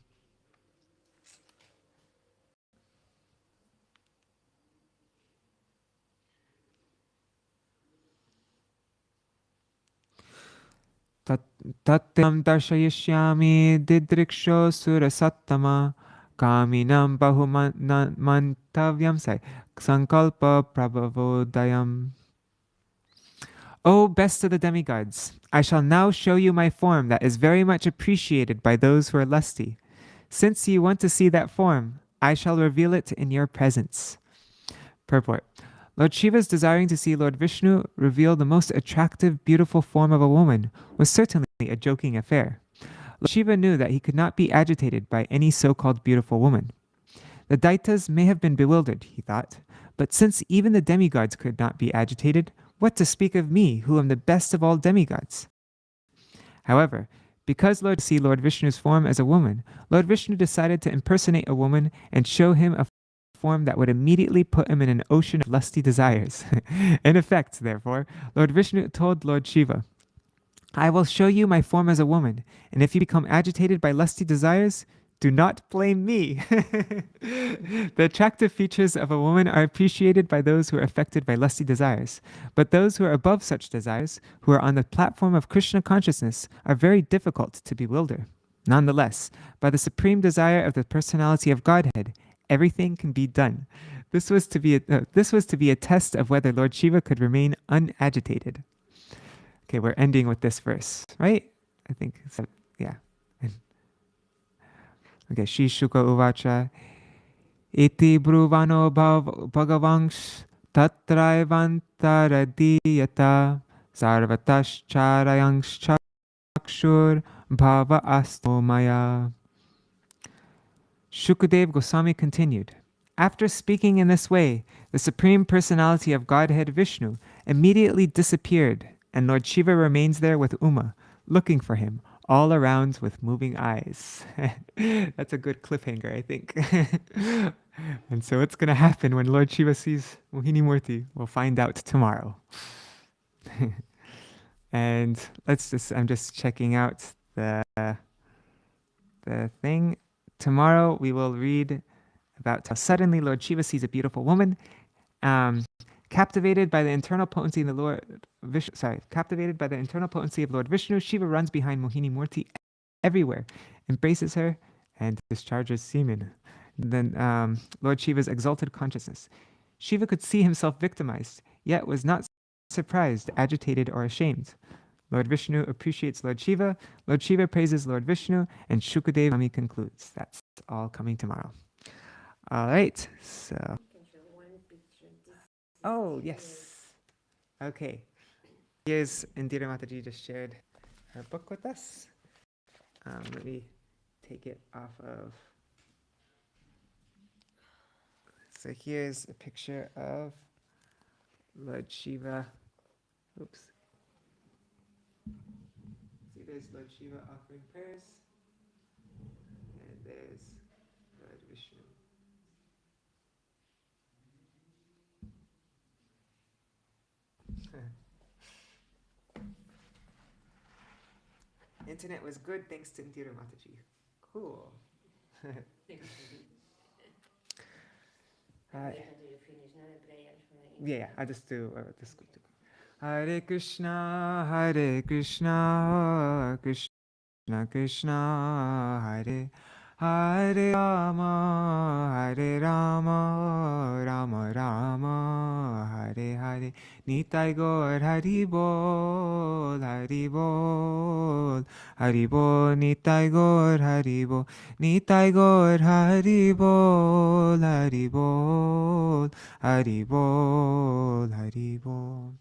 Tatyam darshayishyami didriksho surasattama kaminam bahumantavyam sankalpa prabhavodayam. O best of the demigods, I shall now show you my form that is very much appreciated by those who are lusty. Since you want to see that form, I shall reveal it in your presence. Purport. Lord Shiva's desiring to see Lord Viṣṇu reveal the most attractive, beautiful form of a woman was certainly a joking affair. Lord Shiva knew that he could not be agitated by any so-called beautiful woman. The Daitas may have been bewildered, he thought, but since even the demigods could not be agitated, what to speak of me, who am the best of all demigods? However, because Lord see Lord Viṣṇu's form as a woman, Lord Viṣṇu decided to impersonate a woman and show him a form that would immediately put him in an ocean of lusty desires. In effect, therefore, Lord Viṣṇu told Lord Shiva, I will show you my form as a woman, and if you become agitated by lusty desires, do not blame me. The attractive features of a woman are appreciated by those who are affected by lusty desires, but those who are above such desires, who are on the platform of Krishna consciousness, are very difficult to bewilder. Nonetheless, by the supreme desire of the personality of Godhead, everything can be done. This was to be a test of whether Lord Shiva could remain unagitated. Okay, we're ending with this verse, right? I think so, yeah. Okay, Shri Shuka Uvacha Iti Bruvano Bhagavansh Tatraivantaradiyata Sarvatascharayansh Chakshur Bhava Astomaya. Shukadev Goswami continued, after speaking in this way, the Supreme Personality of Godhead Viṣṇu immediately disappeared, and Lord Shiva remains there with Uma, looking for him, all around with moving eyes. That's a good cliffhanger, I think. And so what's going to happen when Lord Shiva sees Mohinī-mūrti? We'll find out tomorrow. And I'm just checking out the thing. Tomorrow we will read about how suddenly Lord Shiva sees a beautiful woman, captivated by the internal potency of Lord Viṣṇu, Shiva runs behind Mohinī-mūrti everywhere, embraces her, and discharges semen. Then Lord Shiva's exalted consciousness. Shiva could see himself victimized, yet was not surprised, agitated, or ashamed. Lord Viṣṇu appreciates Lord Shiva praises Lord Viṣṇu, and Shukadev Goswami concludes. That's all coming tomorrow. All right, so. Oh, yes. Okay. Here's Indira Mataji just shared her book with us. Let me take it off of. So here's a picture of Lord Shiva. Oops. See, there's Lord Shiva offering prayers. And there's Lord Viṣṇu. Internet was good thanks to Indira Mataji. Cool. Yeah, I just do this. Hare Krishna, Hare Krishna, Krishna Krishna, Hare Hare Rama, Rama Rama, Hare Hare. Nitai Gaur Hari Bol, Hari Bol, Hari Bol. Nitai Gaur Hari Bol, Nitai Gaur Hari Bol, Hari Bol, Hari Bol, Hari Bol.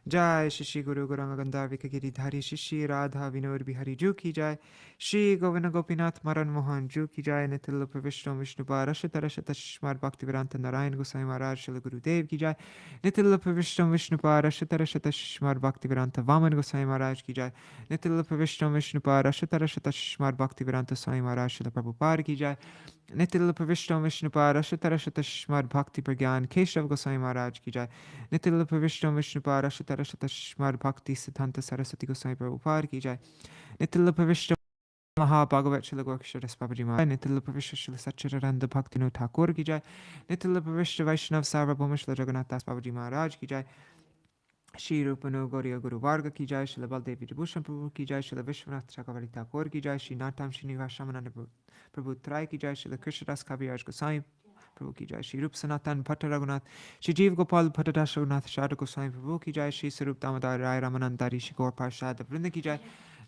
Jai Shri Shri Guru Gauranga Gandharvika Giridhari Shri Shri Radha Vinod Bihari Ju Ki Jai. Shri Govinda Gopinath Maran Mohan Ju Ki Jai. Nitil Vishnu Vishnupa Rashita Rashita Shmar Bhaktivedanta Narayan Goswami Maharaj Shri Guru Dev Ki Jai. Nitil Vishnu Vishnupa Rashita Rashita Shmar Bhaktivedanta Vaman Goswami Maharaj Ki Jai. Nitil Vishnu Vishnupa Rashita Rashita Shmar Bhaktivedanta Swami Maharaj Shri Prabhupada Ki Jai. Nitil Vishnu Vishnupa Rashita Rashita Shmar Bhakti Pragyan Keshav Goswami Maharaj Ki Jai. Nitil Vishnu Vishnupa Rashita Rashita Shmar Bhakti Siddhanta Saraswati Goswami Prabhupada Ki Jai. Nitil Vishnu Maha-Bhagavat Srila Gokshara Babaji Maharaj. Nitil Vishnu Srila Satchidananda Bhaktivinoda Thakur Ki Jai. Nitil Vishnu Vaishnav Sarvabhauma Srila Jagannath Das Babaji Maharaj Ki Jai. Shri Rupanu Gauriya Guru Varga Ki Jai. Srila Baldevi Vibhushan Prabhu Ki Jai. Srila Vishwanath Chakravarti Thakur Ki Jai. Shri Natam Srinivas Shamananda Prabhu Trai Ki Jai. Srila Krishnadas Kaviraj Goswami Prabhu Ki Jai. Shri Rup Sanatan Bhatta Raghunath. Shri Jeev Gopal Bhatta Das Raghunath Shada Goswami Prabhu Ki Jai. Shri Sarup Damodar Rai Ramanandari Shri Gaur Parshad Vrinda Ki Jai.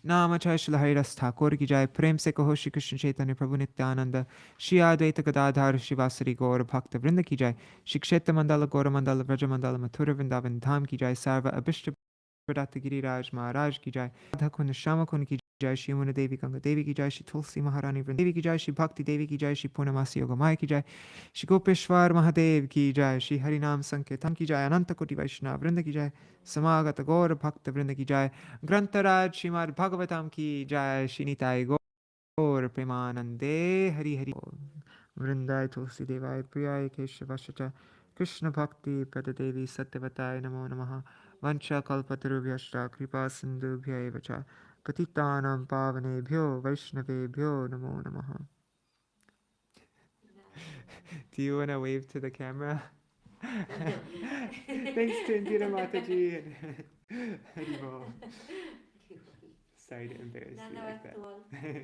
Namachay Srila Haridas Thakur Ki Jai. Prem Se Kaho Shri Krishna Chaitanya Prabhu Nityananda. Shri Advaita Gadadhar Shri Vasari Gaur Bhakta Vrinda Ki Jai. Shri Kshetra Mandala Gaura Mandala Vraja Mandala Mathura Vrindavan Dham Ki Jai. Sarva Abhishta Pradata Giriraj Maharaj Ki Jai. Radha Kund Shama Kund Ki Jai. Shri Yamuna Devi Ganga Devi Ki Jai. Shri Tulsi Maharani Vrinda Devi Ki Jai. Shri Bhakti Devi Ki Jai. Shri Purnamasi Yogamaya Ki Jai. Shri Gopeshwar Mahadev Ki Jai. Shri Harinam Sankirtan Ki Jai. Ananta Koti Vaishnava Vrinda Ki Jai. Samagata Gaur Bhakta Vrinda Ki Jai. Grantaraj Śrīmad-Bhāgavatam Ki Jai. Shri Nitai Gaur Premanande Hari Hari Vrindai Tulsi Devai Priyai Keshavashacha Krishna Bhakti Pradadevi Satyavataya Namo Namaha Vancha Kalpatarubhyashta Kripa Sindhubhya Evacha Patitanam Pavanebhyo Vaishnavebhyo Namo Namaha. Do you want to wave to the camera? Thanks to Indira Mataji and Haribol. Sorry to embarrass you like that.